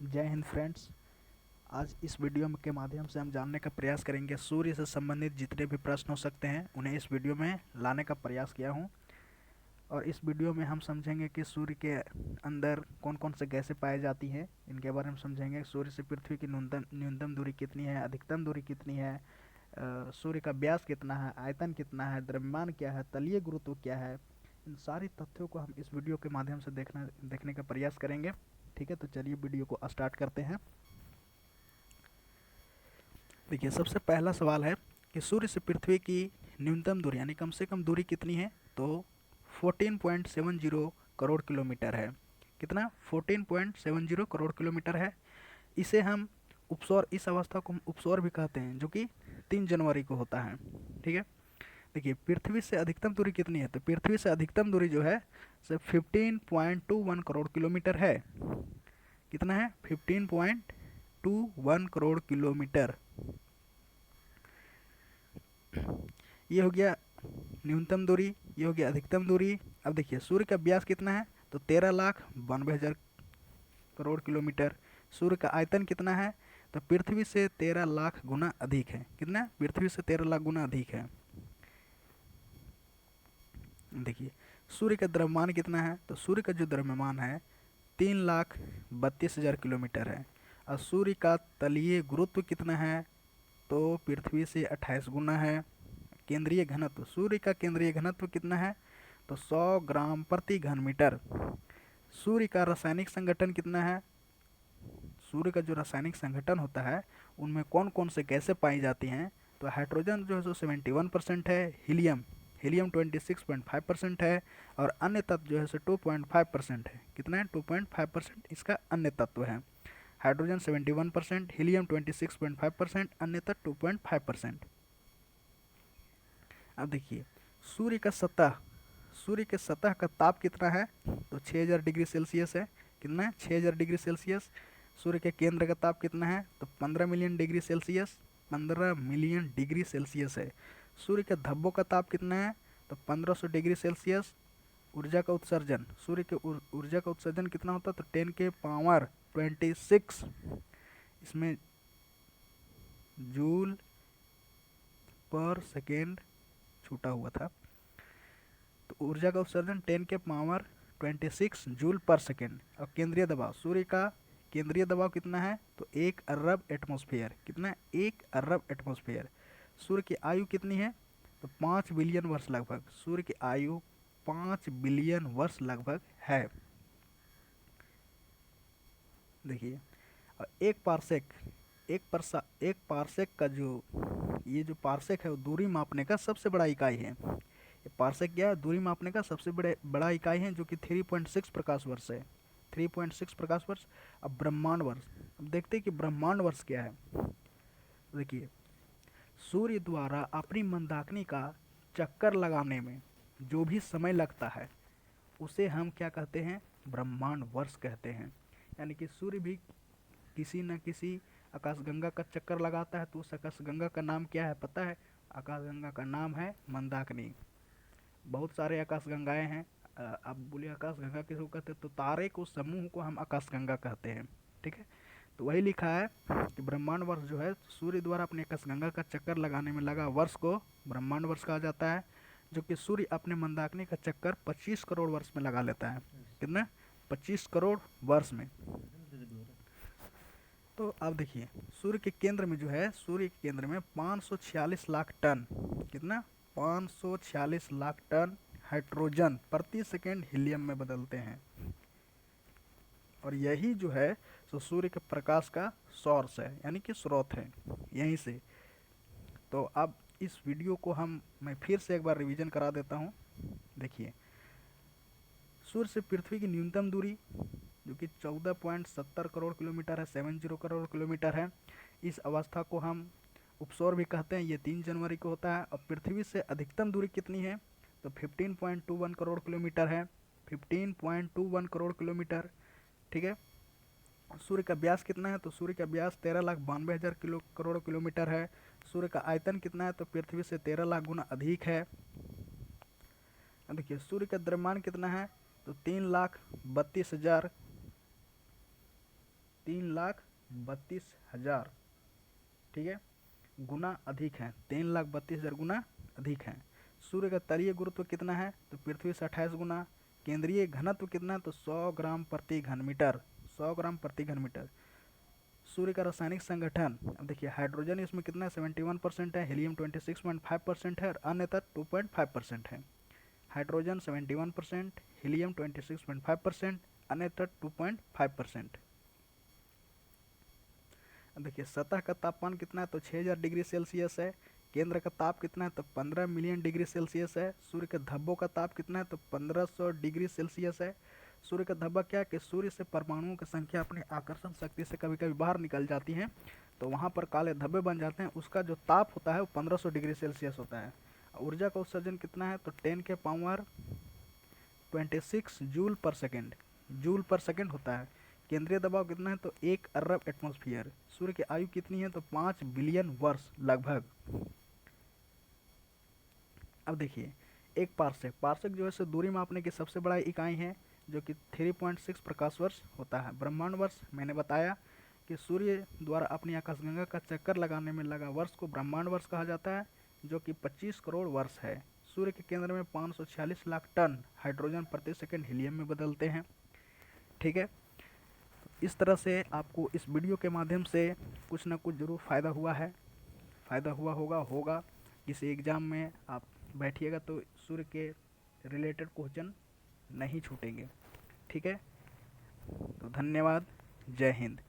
जय हिंद फ्रेंड्स। आज इस वीडियो के माध्यम से हम जानने का प्रयास करेंगे सूर्य से संबंधित जितने भी प्रश्न हो सकते हैं उन्हें इस वीडियो में लाने का प्रयास किया हूं। और इस वीडियो में हम समझेंगे कि सूर्य के अंदर कौन कौन से गैसें पाई जाती हैं, इनके बारे में समझेंगे। सूर्य से पृथ्वी की न्यूनतम न्यूनतम दूरी कितनी है, अधिकतम दूरी कितनी है, सूर्य का व्यास कितना है, आयतन कितना है, द्रव्यमान क्या है, तलीय गुरुत्व क्या है। इन सारी तथ्यों को हम इस वीडियो के माध्यम से देखने का प्रयास करेंगे। ठीक है, तो चलिए वीडियो को स्टार्ट करते हैं। देखिए, सबसे पहला सवाल है कि सूर्य से पृथ्वी की न्यूनतम दूरी यानी कम से कम दूरी कितनी है। तो 14.70 करोड़ किलोमीटर है। कितना? 14.70 करोड़ किलोमीटर है। इसे हम उपसौर इस अवस्था को हम उपसौर भी कहते हैं, जो कि 3 जनवरी को होता है। ठीक है। देखिए, पृथ्वी से अधिकतम दूरी कितनी है। तो पृथ्वी से अधिकतम दूरी जो है सिर्फ 15.21 करोड़ किलोमीटर है। कितना है? 15.21 करोड़ किलोमीटर। ये हो गया न्यूनतम दूरी, ये हो गया अधिकतम दूरी। अब देखिए, सूर्य का व्यास कितना है। तो 13,92,000 करोड़ किलोमीटर। सूर्य का आयतन कितना है। तो पृथ्वी से 13 लाख गुना अधिक है। कितना? पृथ्वी से 13 लाख गुना अधिक है। देखिए, सूर्य का द्रव्यमान कितना है। तो सूर्य का जो द्रव्यमान है 3,32,000 किलोमीटर है। और सूर्य का तलीय गुरुत्व कितना है। तो पृथ्वी से 28 गुना है। केंद्रीय घनत्व, सूर्य का केंद्रीय घनत्व कितना है। तो 100 ग्राम प्रति घन मीटर। सूर्य का रासायनिक संगठन कितना है। सूर्य का जो रासायनिक संगठन होता है उनमें कौन कौन से गैसें पाई जाती हैं। तो हाइड्रोजन जो है सो 71% है। हीलियम हीलियम 26.5% है। और अन्य तत्व जो है सो 2.5% है। कितना है? 2.5% इसका अन्य तत्व है। हाइड्रोजन 71%, हीलियम 26.5%, अन्य तत्व 2.5%। अब देखिए, सूर्य का सतह सूर्य के सतह का ताप कितना है। तो 6000 डिग्री सेल्सियस है। कितना है? 6000 डिग्री सेल्सियस। सूर्य के केंद्र का ताप कितना है। तो 15 million degree Celsius. 15 million degree Celsius है। सूर्य के धब्बों का ताप कितना है। तो 1500 डिग्री सेल्सियस। ऊर्जा का उत्सर्जन, सूर्य के ऊर्जा का उत्सर्जन कितना होता है। तो 10 के पावर 26, इसमें जूल पर सेकेंड छूटा हुआ था। तो ऊर्जा का उत्सर्जन 10 के पावर 26 जूल पर सेकेंड। और केंद्रीय दबाव, सूर्य का केंद्रीय दबाव कितना है। तो 1 अरब एटमॉस्फेयर। कितना है? 1 अरब एटमॉस्फेयर। सूर्य की आयु कितनी है। तो 5 बिलियन वर्ष लगभग। सूर्य की आयु 5 बिलियन वर्ष लगभग है। देखिए, और एक पारसेक का जो ये जो पारसेक है वो दूरी मापने का सबसे बड़ा इकाई है। ये पारसेक क्या है? दूरी मापने का सबसे बड़ा इकाई है, जो कि 3.6 प्रकाश वर्ष है। 3.6 प्रकाश वर्ष। अब ब्रह्मांड वर्ष, अब देखते हैं कि ब्रह्मांड वर्ष क्या है। देखिए, सूर्य द्वारा अपनी मंदाकिनी का चक्कर लगाने में जो भी समय लगता है उसे हम क्या कहते हैं? ब्रह्मांड वर्ष कहते हैं। यानी कि सूर्य भी किसी न किसी आकाशगंगा का चक्कर लगाता है। तो उस आकाशगंगा का नाम क्या है पता है? आकाशगंगा का नाम है मंदाकिनी। बहुत सारे आकाशगंगाएं हैं। आप बोलिए आकाशगंगा किसको कहते हैं। तो तारे को समूह को हम आकाशगंगा कहते हैं। ठीक है। तो वही लिखा है कि ब्रह्मांड वर्ष जो है सूर्य द्वारा अपने आकाशगंगा का चक्कर लगाने में लगा वर्ष को ब्रह्मांड वर्ष कहा जाता है। जो कि सूर्य अपने मंदाकिनी का चक्कर 25 करोड़ वर्ष में लगा लेता है। कितना? 25 करोड़ वर्ष में। तो अब देखिए, सूर्य के केंद्र में जो है, सूर्य के केंद्र में 546 लाख टन। कितना? 546 लाख टन हाइड्रोजन प्रति सेकेंड हीलियम में बदलते हैं। और यही जो है सो सूर्य के प्रकाश का सोर्स है, यानी कि स्रोत है यहीं से। तो अब इस वीडियो को मैं फिर से एक बार रिवीजन करा देता हूँ। देखिए, सूर्य से पृथ्वी की न्यूनतम दूरी जो कि 14.70 करोड़ किलोमीटर है, 70 करोड़ किलोमीटर है। इस अवस्था को हम उपसौर भी कहते हैं। ये 3 जनवरी को होता है। और पृथ्वी से अधिकतम दूरी कितनी है। तो 15.21 करोड़ किलोमीटर है। 15.21 करोड़ किलोमीटर। ठीक है। सूर्य का व्यास कितना है। तो सूर्य का व्यास 13,92,000 करोड़ किलोमीटर है। सूर्य का आयतन कितना है। तो पृथ्वी से 13 लाख गुना अधिक है। देखिए, सूर्य का द्रव्यमान कितना है। तो 3,32,000 3,32,000, ठीक है, गुना अधिक है, 3,32,000 गुना अधिक है। सूर्य का तलीय गुरुत्व कितना है, तो पृथ्वी से 28 गुना। केंद्रीय घनत्व कितना है, तो 100 ग्राम प्रति घन मीटर, 100 ग्राम प्रति घन मीटर। सूर्य का रासायनिक संगठन, अब देखिए हाइड्रोजन इसमें कितना है, 71% है, हीलियम 26.5% है और अन्य तत्व 2.5% है। हाइड्रोजन 71%, हीलियम 26.5%, अन्य तत्व 2.5%। अब देखिए सतह का तापमान कितना है, तो 6000 डिग्री सेल्सियस है। केंद्र का ताप कितना है, तो 15 मिलियन डिग्री सेल्सियस है। सूर्य के धब्बों का ताप कितना है, तो 1500 डिग्री सेल्सियस है। सूर्य का धब्बा क्या है कि सूर्य से परमाणुओं की संख्या अपनी आकर्षण शक्ति से कभी कभी बाहर निकल जाती है, तो वहाँ पर काले धब्बे बन जाते हैं। उसका जो ताप होता है वो 1500 डिग्री सेल्सियस होता है। ऊर्जा का उत्सर्जन कितना है, तो 10 के पावर 26 जूल पर सेकेंड, जूल पर सेकेंड होता है। केंद्रीय दबाव कितना है, तो 1 अरब एटमॉस्फेयर। सूर्य की आयु कितनी है, तो 5 बिलियन वर्ष लगभग। अब देखिए एक पार्सेक, पार्सेक जो है सो दूरी मापने की सबसे बड़ा इकाई है, जो कि 3.6 प्रकाश वर्ष होता है। ब्रह्मांड वर्ष मैंने बताया कि सूर्य द्वारा अपनी आकाशगंगा का चक्कर लगाने में लगा वर्ष को ब्रह्मांड वर्ष कहा जाता है, जो कि 25 करोड़ वर्ष है। सूर्य के केंद्र में 546 लाख टन हाइड्रोजन प्रति सेकंड हीलियम में बदलते हैं, ठीक है। इस तरह से आपको इस वीडियो के माध्यम से कुछ ना कुछ ज़रूर फ़ायदा हुआ है, फ़ायदा हुआ होगा। किसी एग्ज़ाम में आप बैठिएगा तो सूर्य के रिलेटेड क्वेश्चन नहीं छूटेंगे, ठीक है। तो धन्यवाद, जय हिंद।